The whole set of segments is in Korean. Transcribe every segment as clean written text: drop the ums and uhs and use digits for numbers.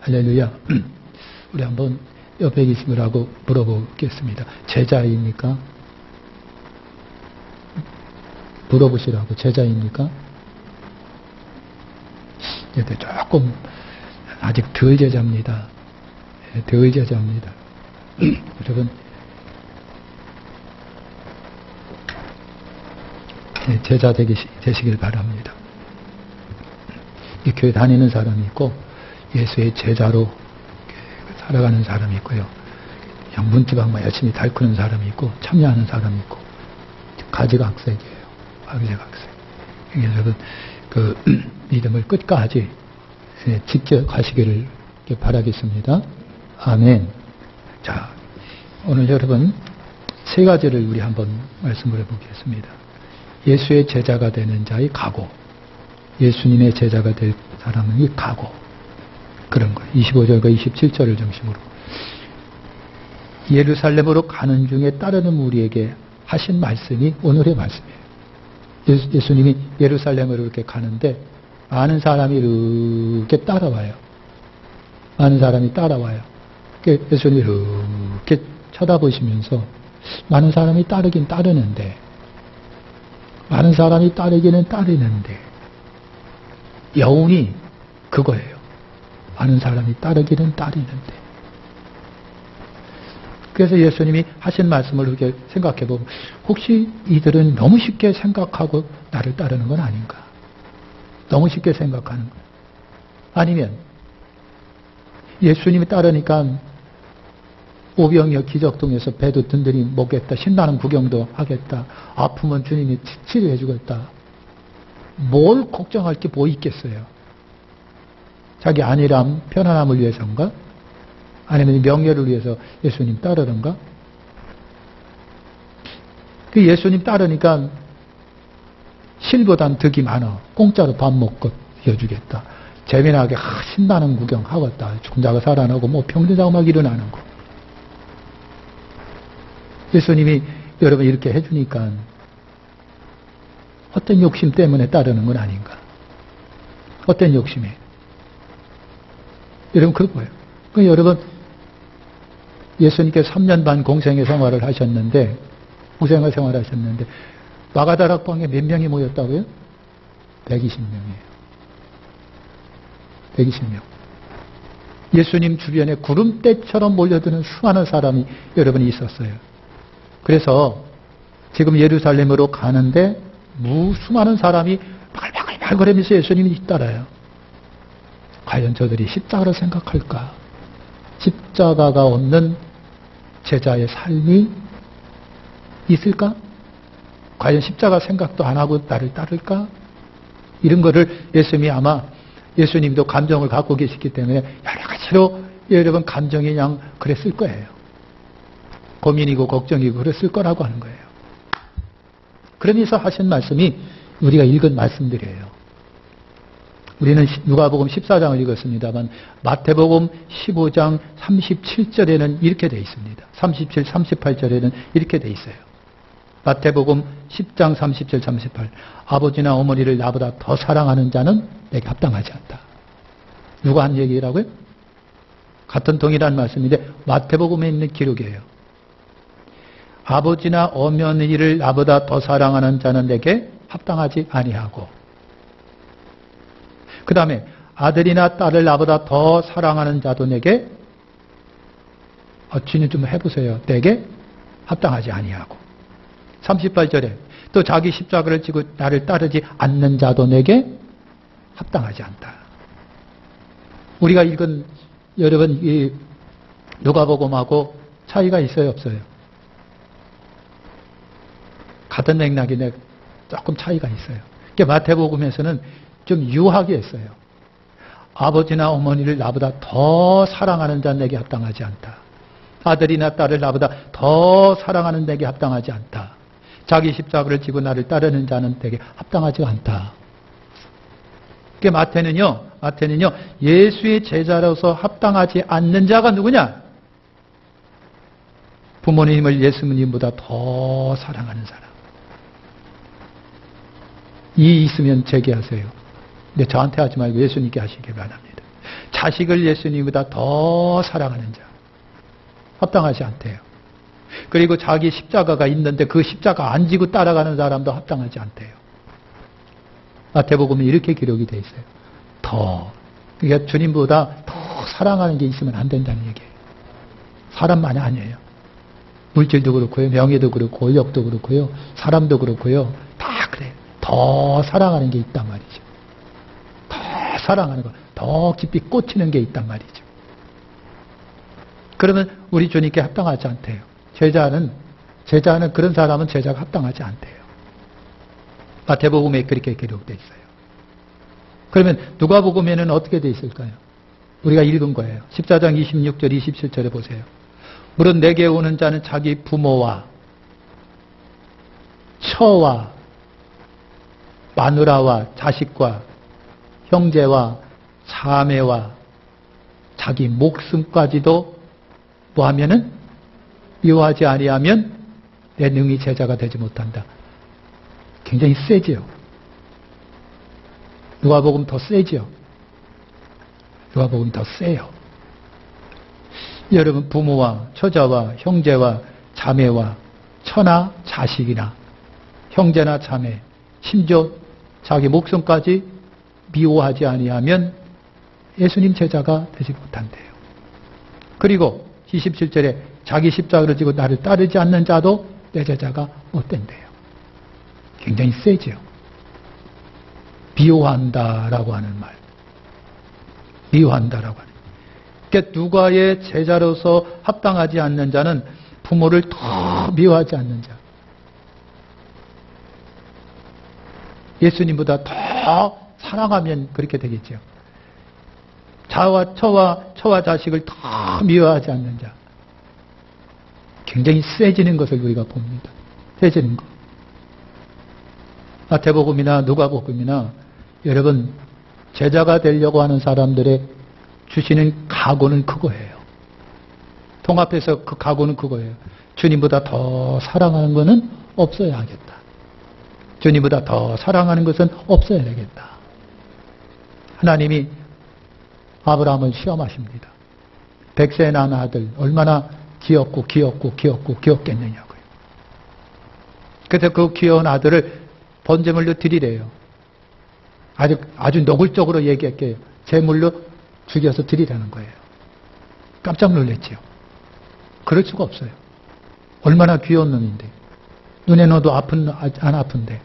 할렐루야. 우리 한번 옆에 계신 분하고 물어보겠습니다. 제자입니까? 물어보시라고. 제자입니까? 이제 조금 아직 덜 제자입니다. 덜 제자입니다. 여러분 제자 되시길 바랍니다. 교회 다니는 사람이 있고 예수의 제자로 살아가는 사람이 있고요. 그냥 문지방만 열심히 달구는 사람이 있고 참여하는 사람이 있고 가지각색이에요. 가지각색. 여러분 그 믿음을 끝까지 지켜가시기를 바라겠습니다. 아멘. 자, 오늘 여러분 세 가지를 우리 한번 말씀을 해보겠습니다. 예수의 제자가 되는 자의 각오, 예수님의 제자가 될 사람의 각오, 그런 거예요. 25절과 27절을 중심으로 예루살렘으로 가는 중에 따르는 우리에게 하신 말씀이 오늘의 말씀이에요. 예수님이 예루살렘으로 이렇게 가는데 많은 사람이 이렇게 따라와요. 많은 사람이 따라와요. 예수님이 이렇게 쳐다보시면서 많은 사람이 따르긴 따르는데 많은 사람이 따르기는 따르는데 여운이 그거예요. 많은 사람이 따르기는 따르는데. 그래서 예수님이 하신 말씀을 이렇게 생각해 보면 혹시 이들은 너무 쉽게 생각하고 나를 따르는 건 아닌가? 너무 쉽게 생각하는 거. 아니면 예수님이 따르니까 오병이어 기적동에서 배도 든든히 먹겠다. 신나는 구경도 하겠다. 아프면 주님이 치료해 주겠다. 뭘 걱정할 게 뭐 있겠어요? 자기 안일함, 편안함을 위해서인가? 아니면 명예를 위해서 예수님 따르는가? 그 예수님 따르니까 실보단 득이 많아. 공짜로 밥 먹고 이어주겠다. 재미나게 신나는 구경 하겠다. 죽은 자가 살아나고 뭐 병든 자가 막 일어나는 거. 예수님이 여러분 이렇게 해주니까 어떤 욕심 때문에 따르는 건 아닌가? 어떤 욕심에? 여러분 그거예요. 여러분 예수님께서 3년 반 공생의 생활을 하셨는데 공생의 생활을 하셨는데 마가다락방에 몇 명이 모였다고요? 120명이에요. 120명. 예수님 주변에 구름대처럼 몰려드는 수많은 사람이 여러분이 있었어요. 그래서 지금 예루살렘으로 가는데 수많은 사람이 발걸발걸하면서 예수님이 따라요. 과연 저들이 십자가를 생각할까? 십자가가 없는 제자의 삶이 있을까? 과연 십자가 생각도 안 하고 나를 따를까? 이런 거를 예수님이 아마 예수님도 감정을 갖고 계시기 때문에 여러 가지로 여러분 감정이 그냥 그랬을 거예요. 고민이고 걱정이고 그랬을 거라고 하는 거예요. 그러면서 하신 말씀이 우리가 읽은 말씀들이에요. 우리는 누가복음 14장을 읽었습니다만 마태복음 15장 37절에는 이렇게 되어 있습니다. 37, 38절에는 이렇게 되어 있어요. 마태복음 10장 37, 38 아버지나 어머니를 나보다 더 사랑하는 자는 내게 합당하지 않다. 누가 한 얘기라고요? 같은 동일한 말씀인데 마태복음에 있는 기록이에요. 아버지나 어머니를 나보다 더 사랑하는 자는 내게 합당하지 아니하고 그 다음에 아들이나 딸을 나보다 더 사랑하는 자도 내게 주님 좀 해보세요. 내게 합당하지 아니하고 38절에 또 자기 십자가를 지고 나를 따르지 않는 자도 내게 합당하지 않다. 우리가 읽은 여러분 이 누가복음하고 차이가 있어요 없어요? 같은 맥락인데 조금 차이가 있어요. 그러니까 마태복음에서는 좀 유하게 했어요. 아버지나 어머니를 나보다 더 사랑하는 자는 내게 합당하지 않다. 아들이나 딸을 나보다 더 사랑하는 내게 합당하지 않다. 자기 십자가를 지고 나를 따르는 자는 내게 합당하지 않다. 그러니까 마태는요 예수의 제자로서 합당하지 않는 자가 누구냐? 부모님을 예수님보다 더 사랑하는 사람. 이 있으면 제기하세요. 근데 저한테 하지 말고 예수님께 하시기 바랍니다. 자식을 예수님보다 더 사랑하는 자. 합당하지 않대요. 그리고 자기 십자가가 있는데 그 십자가 안 지고 따라가는 사람도 합당하지 않대요. 마태복음에 이렇게 기록이 돼 있어요. 더. 그러니까 주님보다 더 사랑하는 게 있으면 안 된다는 얘기예요. 사람만이 아니에요. 물질도 그렇고요. 명예도 그렇고 권력도 그렇고요. 사람도 그렇고요. 다 그래요. 더 사랑하는 게 있단 말이죠. 더 사랑하는 거, 더 깊이 꽂히는 게 있단 말이죠. 그러면 우리 주님께 합당하지 않대요. 제자는 그런 사람은 제자가 합당하지 않대요. 마태복음에 그렇게 기록되어 있어요. 그러면 누가복음에는 어떻게 되어 있을까요? 우리가 읽은 거예요. 14장 26절 27절에 보세요. 물론 내게 오는 자는 자기 부모와 처와 마누라와 자식과 형제와 자매와 자기 목숨까지도 뭐하면은 미워하지 아니하면 내 능히 제자가 되지 못한다. 굉장히 세지요. 누가복음 더 세지요. 누가복음 더 세요. 여러분 부모와 처자와 형제와 자매와 처나 자식이나 형제나 자매 심지어 자기 목숨까지 미워하지 아니하면 예수님 제자가 되지 못한대요. 그리고 27절에 자기 십자가를 지고 나를 따르지 않는 자도 내 제자가 못 된대요. 굉장히 세죠. 미워한다라고 하는 말. 미워한다라고 하는. 그러니까 누가의 제자로서 합당하지 않는 자는 부모를 더 미워하지 않는 자. 예수님보다 더 사랑하면 그렇게 되겠죠. 처와 자식을 더 미워하지 않는 자. 굉장히 세지는 것을 우리가 봅니다. 세지는 것. 마태복음이나 누가복음이나 여러분 제자가 되려고 하는 사람들의 주시는 각오는 그거예요. 통합해서 그 각오는 그거예요. 주님보다 더 사랑하는 것은 없어야 하겠다. 주님보다 더 사랑하는 것은 없어야 되겠다. 하나님이 아브라함을 시험하십니다. 100세 난 아들 얼마나 귀엽겠느냐고요. 그래서 그 귀여운 아들을 번제물로 드리래요. 아주 노골적으로 얘기할게요. 제물로 죽여서 드리라는 거예요. 깜짝 놀랐지요. 그럴 수가 없어요. 얼마나 귀여운 놈인데. 눈에 넣어도 안 아픈데.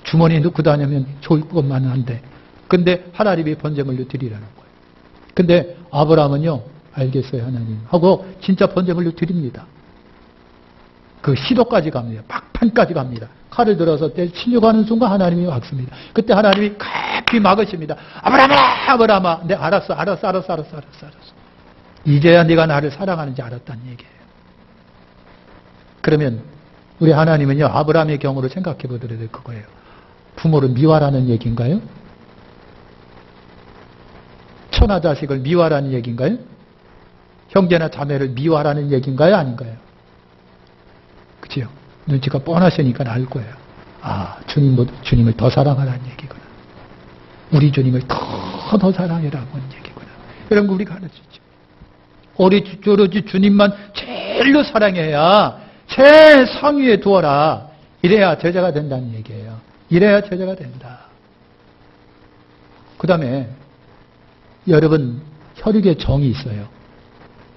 주머니에 넣고 다니면 좋을 것만 한데. 근데 하나님이 번제물로 드리라는 거예요. 근데 아브라함은요. 알겠어요 하나님 하고 진짜 번제물로 드립니다. 그 시도까지 갑니다. 막판까지 갑니다. 칼을 들어서 치려고 하는 순간 하나님이 왔습니다. 그때 하나님이 깊이 막으십니다. 아브라함아. 네, 알았어. 이제야 네가 나를 사랑하는지 알았다는 얘기예요. 그러면 우리 하나님은요. 아브라함의 경우를 생각해 보더라도 그거예요. 부모를 미워하라는 얘기인가요? 처나 자식을 미워하라는 얘기인가요? 형제나 자매를 미워하라는 얘기인가요? 아닌가요? 그치요? 눈치가 뻔하시니까 알 거예요. 아, 주님을 더 사랑하라는 얘기구나. 우리 주님을 더 사랑해라고 하는 얘기구나. 이런 거 우리가 가르치죠. 오로지 주님만 제일로 사랑해야 최상위에 두어라. 이래야 제자가 된다는 얘기예요. 이래야 제자가 된다. 그 다음에 여러분 혈육의 정이 있어요.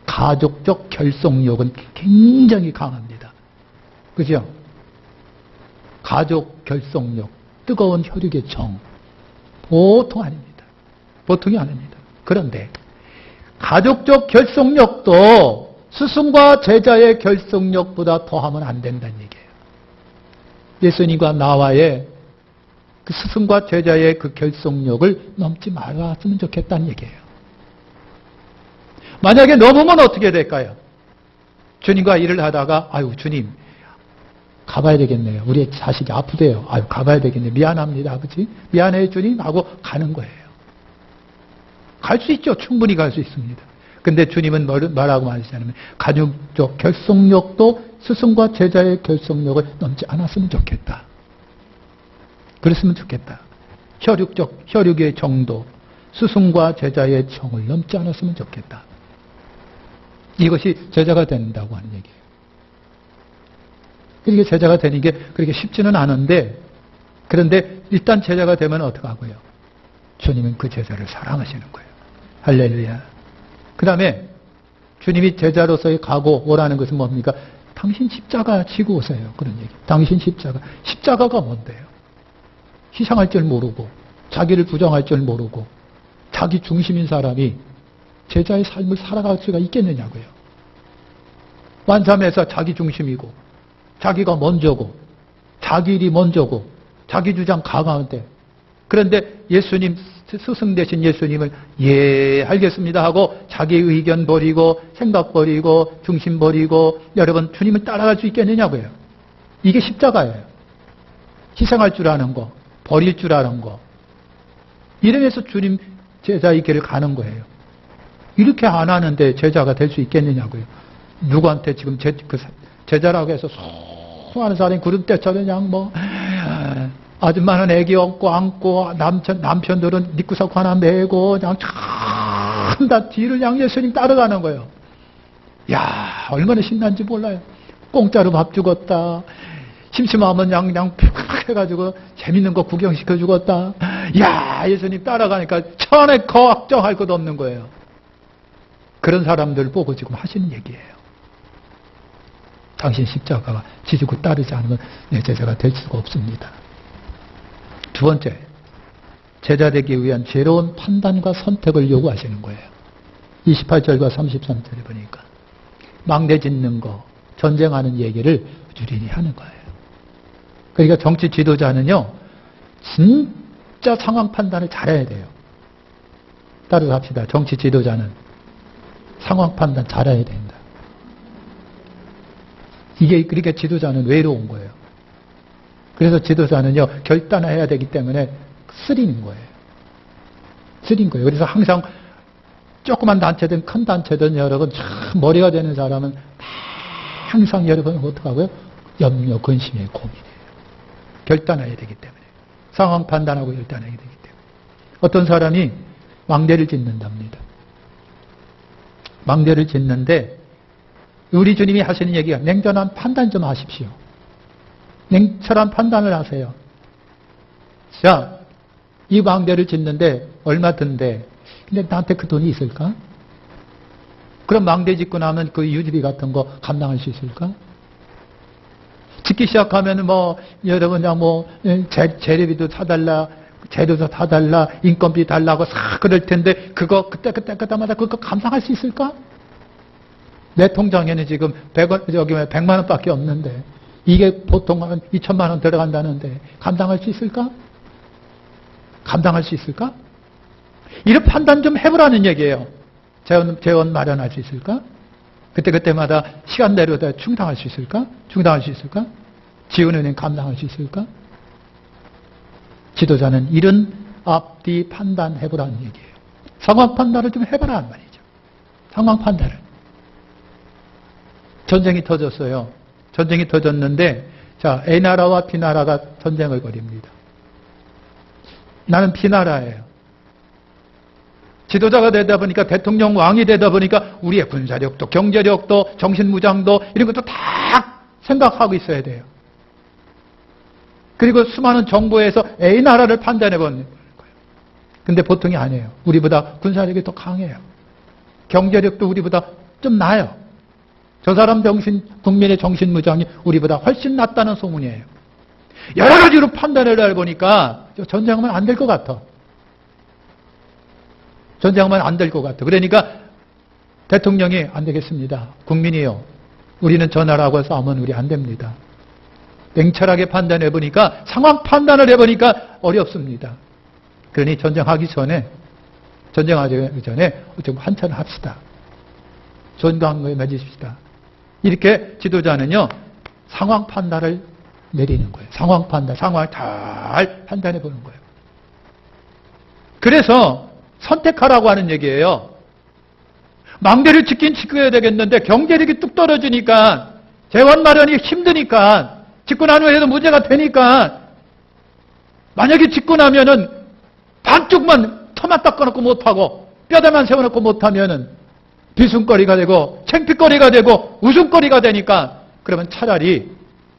가족적 결속력은 굉장히 강합니다. 그죠? 가족 결속력, 뜨거운 혈육의 정. 보통 아닙니다. 보통이 아닙니다. 그런데 가족적 결속력도 스승과 제자의 결속력보다 더하면 안 된다는 얘기예요. 예수님과 나와의 그 스승과 제자의 그 결속력을 넘지 말았으면 좋겠다는 얘기예요. 만약에 넘으면 어떻게 될까요? 주님과 일을 하다가 아유 주님 가봐야 되겠네요. 우리 자식이 아프대요. 아유 가봐야 되겠네요. 미안합니다. 아버지. 미안해요 주님 하고 가는 거예요. 갈 수 있죠. 충분히 갈 수 있습니다. 근데 주님은 뭐라고 말하시냐면 가족적 결속력도 스승과 제자의 결속력을 넘지 않았으면 좋겠다. 그랬으면 좋겠다. 혈육의 정도, 스승과 제자의 정을 넘지 않았으면 좋겠다. 이것이 제자가 된다고 하는 얘기예요. 이게 제자가 되는 게 그렇게 쉽지는 않은데, 그런데 일단 제자가 되면 어떡하고요? 주님은 그 제자를 사랑하시는 거예요. 할렐루야. 그 다음에 주님이 제자로서의 가고 오라는 것은 뭡니까? 당신 십자가 지고 오세요. 그런 얘기. 당신 십자가. 십자가가 뭔데요? 희생할 줄 모르고, 자기를 부정할 줄 모르고, 자기 중심인 사람이 제자의 삶을 살아갈 수가 있겠느냐고요. 완삼에서 자기 중심이고, 자기가 먼저고, 자기 일이 먼저고, 자기 주장 강한데, 그런데 예수님, 스승 되신 예수님을 예 알겠습니다 하고 자기 의견 버리고 생각 버리고 중심 버리고 여러분 주님을 따라갈 수 있겠느냐고요. 이게 십자가예요. 희생할 줄 아는 거, 버릴 줄 아는 거. 이러면서 주님 제자의 길을 가는 거예요. 이렇게 안 하는데 제자가 될 수 있겠느냐고요. 누구한테 지금 제자라고 해서 수많은 사람이 구름대처럼 그냥 뭐 아줌마는 애기 업고 안고 남편들은 니꾸석 하나 메고 그냥 다 뒤를 그냥 예수님 따라가는 거예요. 야 얼마나 신난지 몰라요. 공짜로 밥 주겠다. 심심하면 그냥 팍 해가지고 재밌는 거 구경시켜 주겠다. 야 예수님 따라가니까 천에 걱정할 것도 없는 거예요. 그런 사람들 보고 지금 하시는 얘기예요. 당신 십자가가 지지고 따르지 않으면 내 제자가 될 수가 없습니다. 두 번째, 제자 되기 위한 지혜로운 판단과 선택을 요구하시는 거예요. 28절과 33절에 보니까 망대 짓는 거, 전쟁하는 얘기를 유린히 하는 거예요. 그러니까 정치 지도자는요, 진짜 상황 판단을 잘해야 돼요. 따라서 합시다. 정치 지도자는 상황 판단 잘해야 된다. 이게 그러니까 지도자는 외로운 거예요. 그래서 지도자는요, 결단해야 되기 때문에 쓰리는 거예요. 쓰린 거예요. 그래서 항상 조그만 단체든 큰 단체든 여러분, 참 머리가 되는 사람은 항상 여러분 어떡하고요? 염려, 근심에 고민해요. 결단해야 되기 때문에. 상황 판단하고 결단해야 되기 때문에. 어떤 사람이 망대를 짓는답니다. 망대를 짓는데 우리 주님이 하시는 얘기가 냉정한 판단 좀 하십시오. 냉철한 판단을 하세요. 자, 이 망대를 짓는데 얼마 든대. 근데 나한테 그 돈이 있을까? 그럼 망대 짓고 나면 그 유지비 같은 거 감당할 수 있을까? 짓기 시작하면 뭐 여러분 그냥 뭐 재료비도 사달라, 재료도 사달라, 인건비 달라고 싹 그럴 텐데 그거 그때마다 그거 감당할 수 있을까? 내 통장에는 지금 100만 원밖에 없는데 이게 보통 한 2천만 원 들어간다는데 감당할 수 있을까? 감당할 수 있을까? 이런 판단 좀 해보라는 얘기예요. 재원 마련할 수 있을까? 그때마다 시간대로 다 충당할 수 있을까? 충당할 수 있을까? 지원은행 감당할 수 있을까? 지도자는 이런 앞뒤 판단해보라는 얘기예요. 상황 판단을 좀 해보라는 말이죠. 상황 판단을. 전쟁이 터졌어요. 전쟁이 터졌는데, 자, A나라와 B나라가 전쟁을 벌입니다. 나는 B나라예요. 지도자가 되다 보니까, 대통령 왕이 되다 보니까, 우리의 군사력도, 경제력도, 정신무장도, 이런 것도 다 생각하고 있어야 돼요. 그리고 수많은 정부에서 A나라를 판단해보는 거예요. 근데 보통이 아니에요. 우리보다 군사력이 더 강해요. 경제력도 우리보다 좀 나아요. 저 사람 국민의 정신무장이 우리보다 훨씬 낫다는 소문이에요. 여러 가지로 판단을 해보니까 전쟁하면 안 될 것 같아. 전쟁하면 안 될 것 같아. 그러니까 대통령이 안 되겠습니다. 국민이요. 우리는 저 나라하고 싸우면 우리 안 됩니다. 냉철하게 판단해보니까, 상황 판단을 해보니까 어렵습니다. 그러니 전쟁하기 전에 좀 한참을 합시다. 전강을 맺으십시다. 이렇게 지도자는요, 상황 판단을 내리는 거예요. 상황 판단, 상황을 잘 판단해 보는 거예요. 그래서 선택하라고 하는 얘기예요. 망대를 짓긴 짓어야 되겠는데 경제력이 뚝 떨어지니까, 재원 마련이 힘드니까, 짓고 난 후에도 문제가 되니까, 만약에 짓고 나면은 반쪽만 터만 닦아놓고 못하고 뼈대만 세워놓고 못하면은 비순거리가 되고 창피거리가 되고 웃음거리가 되니까 그러면 차라리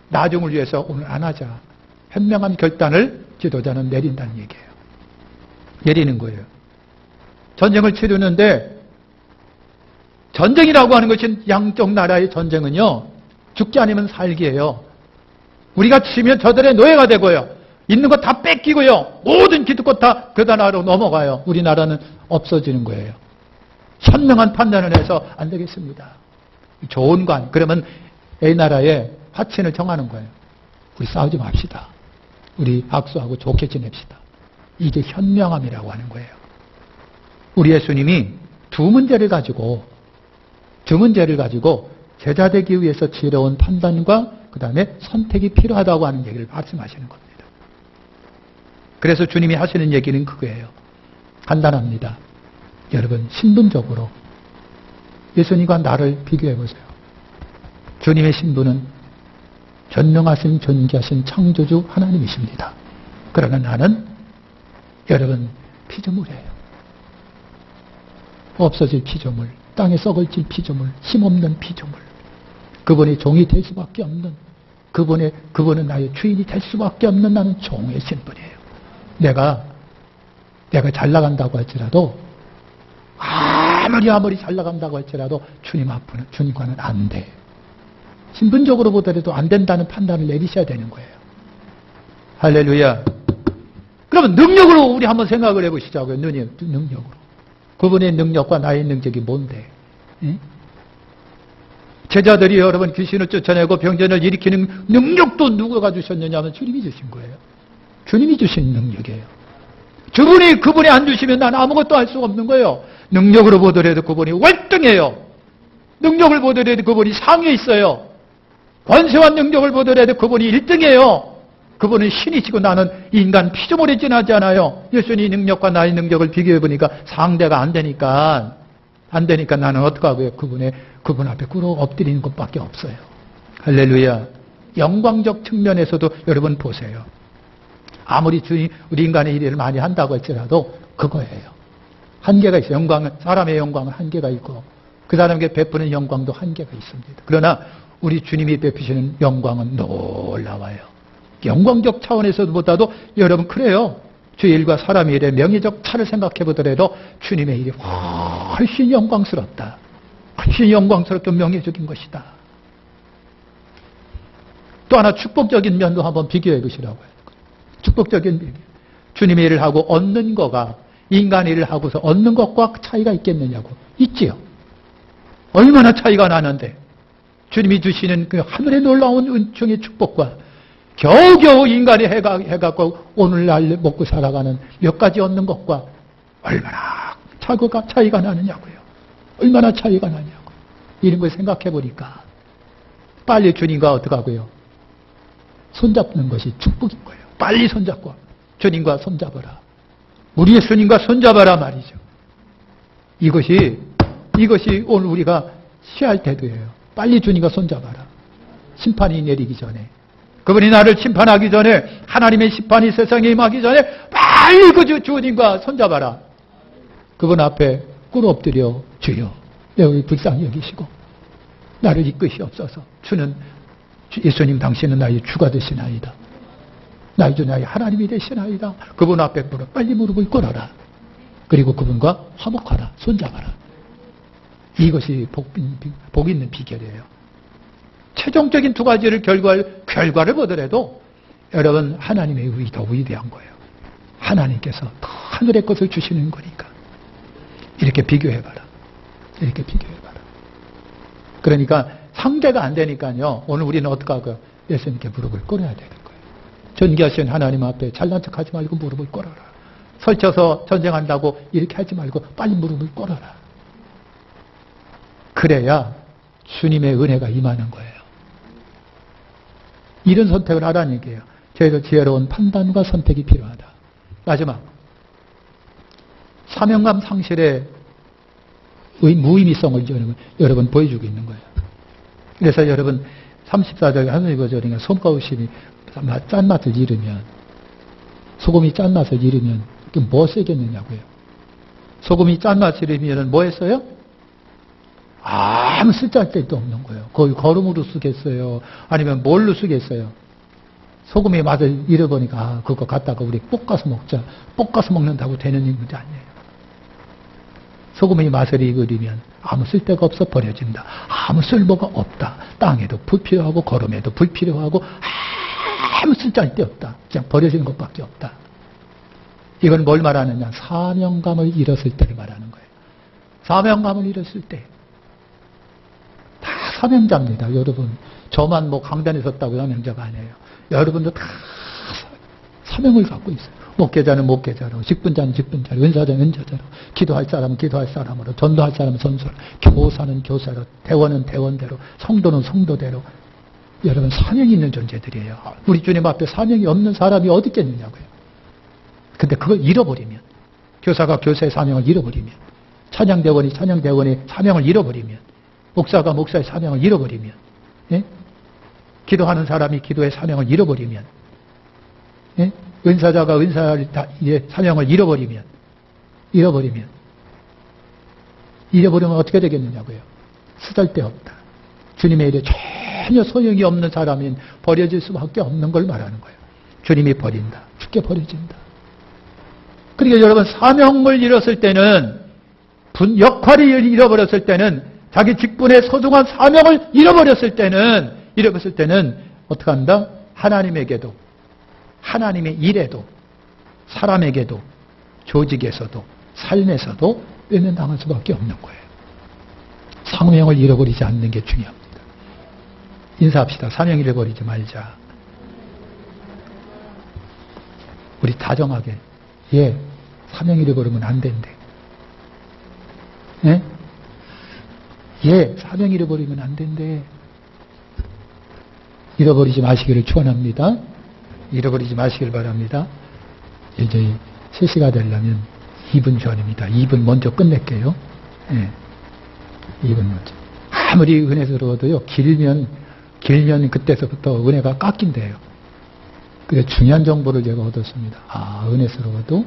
나중을 위해서 오늘 안 하자. 현명한 결단을 지도자는 내린다는 얘기예요. 내리는 거예요. 전쟁을 치르는데 전쟁이라고 하는 것은 양쪽 나라의 전쟁은요. 죽지 않으면 살기예요. 우리가 치면 저들의 노예가 되고요. 있는 거 다 뺏기고요. 모든 기득권 다 그 나라로 넘어가요. 우리나라는 없어지는 거예요. 현명한 판단을 해서 안 되겠습니다. 좋은 관. 그러면 A나라의 화친을 정하는 거예요. 우리 싸우지 맙시다. 우리 악수하고 좋게 지냅시다. 이게 현명함이라고 하는 거예요. 우리 예수님이 두 문제를 가지고 제자 되기 위해서 지혜로운 판단과 그 다음에 선택이 필요하다고 하는 얘기를 말씀하시는 겁니다. 그래서 주님이 하시는 얘기는 그거예요. 간단합니다. 여러분 신분적으로 예수님과 나를 비교해 보세요. 주님의 신분은 전능하신 존귀하신 창조주 하나님이십니다. 그러나 나는 여러분 피조물이에요. 없어질 피조물, 땅에 썩을질 피조물, 힘없는 피조물. 그분이 종이 될 수밖에 없는, 그분은 나의 주인이 될 수밖에 없는 나는 종의 신분이에요. 내가 잘 나간다고 할지라도 아무리 잘 나간다고 할지라도 주님 앞에는 주님과는 안 돼. 신분적으로 보더라도 안 된다는 판단을 내리셔야 되는 거예요. 할렐루야. 그러면 능력으로 우리 한번 생각을 해보시자고요. 능력으로. 그분의 능력과 나의 능력이 뭔데? 응? 제자들이 여러분 귀신을 쫓아내고 병전을 일으키는 능력도 누가 주셨느냐 하면 주님이 주신 거예요. 주님이 주신 능력이에요. 그분이 안 주시면 난 아무것도 할 수가 없는 거예요. 능력으로 보더라도 그분이 월등해요. 능력을 보더라도 그분이 상위에 있어요. 권세와 능력을 보더라도 그분이 1등이에요. 그분은 신이시고 나는 인간 피조물에 지나지 않아요. 예수님 능력과 나의 능력을 비교해보니까 상대가 안 되니까 나는 어떡하고요? 그분 앞에 꿇어 엎드리는 것밖에 없어요. 할렐루야. 영광적 측면에서도 여러분 보세요. 아무리 우리 인간의 일을 많이 한다고 할지라도 그거예요. 한계가 있어요. 사람의 영광은 한계가 있고 그 사람에게 베푸는 영광도 한계가 있습니다. 그러나 우리 주님이 베푸시는 영광은 놀라워요. 영광적 차원에서도 보다도 여러분 그래요. 주의 일과 사람의 일의 명예적 차를 생각해 보더라도 주님의 일이 훨씬 영광스럽다. 훨씬 영광스럽고 명예적인 것이다. 또 하나 축복적인 면도 한번 비교해 보시라고요. 축복적인 비교. 주님의 일을 하고 얻는 거가 인간의 일을 하고서 얻는 것과 차이가 있겠느냐고. 있지요. 얼마나 차이가 나는데 주님이 주시는 그 하늘의 놀라운 은총의 축복과 겨우겨우 인간이 해갖고 오늘날 먹고 살아가는 몇 가지 얻는 것과 얼마나 차이가 나느냐고요. 얼마나 차이가 나냐고. 이런 걸 생각해 보니까 빨리 주님과 어떡하고요. 손잡는 것이 축복인 거예요. 빨리 손잡고 주님과 손잡아라. 우리 예수님과 손잡아라 말이죠. 이것이 오늘 우리가 취할 태도예요. 빨리 주님과 손잡아라. 심판이 내리기 전에. 그분이 나를 심판하기 전에 하나님의 심판이 세상에 임하기 전에 빨리 그 주님과 손잡아라. 그분 앞에 꿇어 엎드려 주여 내가 불쌍히 여기시고 나를 이끄시옵소서. 주는 예수님 당신은 나의 주가 되시나이다. 나의 주 나의 하나님이 되시나이다. 그분 앞에 빨리 무릎을 꿇어라. 그리고 그분과 화목하라. 손잡아라. 이것이 복 있는 비결이에요. 최종적인 두 가지를 결과를 보더라도 여러분 하나님의 의가 더 위대한 거예요. 하나님께서 더 하늘의 것을 주시는 거니까. 이렇게 비교해봐라. 이렇게 비교해봐라. 그러니까 상대가 안 되니까요. 오늘 우리는 어떻게 하고요? 예수님께 무릎을 꿇어야 되는 거예요. 존귀하신 하나님 앞에 잘난 척하지 말고 무릎을 꿇어라. 설쳐서 전쟁한다고 이렇게 하지 말고 빨리 무릎을 꿇어라. 그래야 주님의 은혜가 임하는 거예요. 이런 선택을 하라는 얘기예요. 저희도 지혜로운 판단과 선택이 필요하다. 마지막. 사명감 상실의 무의미성을 여러분 보여주고 있는 거예요. 그래서 여러분 34절 하늘의 거절인가 솜가우심이 짠맛을 잃으면 소금이 짠맛을 잃으면 뭐 쓰겠느냐고요. 소금이 짠맛이라면 뭐 했어요? 아무 쓸데도 없는 거예요. 거의 거름으로 쓰겠어요? 아니면 뭘로 쓰겠어요? 소금의 맛을 잃어보니까 아, 그거 갖다가 우리 볶아서 먹자. 볶아서 먹는다고 되는 문제 아니에요. 소금의 맛을 잃으면 아무 쓸데가 없어 버려진다. 아무 쓸모가 없다. 땅에도 불필요하고 거름에도 불필요하고 아무 쓸데도 없다. 그냥 버려지는 것밖에 없다. 이건 뭘 말하느냐? 사명감을 잃었을 때를 말하는 거예요. 사명감을 잃었을 때. 다 사명자입니다, 여러분. 저만 뭐 강단에 섰다고 사명자가 아니에요. 여러분도 다 사명을 갖고 있어요. 목회자는 목회자로, 직분자는 직분자로, 은사자는 은사자로, 기도할 사람은 기도할 사람으로, 전도할 사람은 전도로, 교사는 교사로, 대원은 대원대로, 성도는 성도대로. 여러분 사명이 있는 존재들이에요. 우리 주님 앞에 사명이 없는 사람이 어디 있겠느냐고요. 근데 그걸 잃어버리면, 교사가 교사의 사명을 잃어버리면, 찬양대원이 찬양대원의 사명을 잃어버리면, 목사가 목사의 사명을 잃어버리면, 예? 기도하는 사람이 기도의 사명을 잃어버리면, 예? 은사자가 은사의 사명을 잃어버리면 어떻게 되겠느냐고요. 쓰잘데없다. 주님의 일에 전혀 소용이 없는 사람인 버려질 수밖에 없는 걸 말하는 거예요. 주님이 버린다. 죽게 버려진다. 그러니까 여러분 사명을 잃었을 때는 역할을 잃어버렸을 때는 자기 직분의 소중한 사명을 잃어버렸을 때는 어떻게 한다? 하나님에게도 하나님의 일에도 사람에게도 조직에서도 삶에서도 외면당할 수밖에 없는 거예요. 사명을 잃어버리지 않는 게 중요합니다. 인사합시다. 사명 잃어버리지 말자. 우리 다정하게 사명 잃어버리면 안 된대. 사명 잃어버리면 안 된대. 잃어버리지 마시기를 축원합니다. 잃어버리지 마시길 바랍니다. 이제 3시가 되려면 2분 전입니다. 2분 먼저 끝낼게요. 2분 먼저. 아무리 은혜스러워도요, 길면 그때서부터 은혜가 깎인대요. 그래서 중요한 정보를 제가 얻었습니다. 은혜스러워도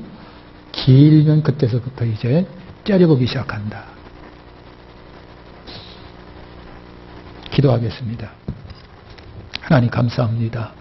길면 그때서부터 이제 째려보기 시작한다. 기도하겠습니다. 하나님 감사합니다.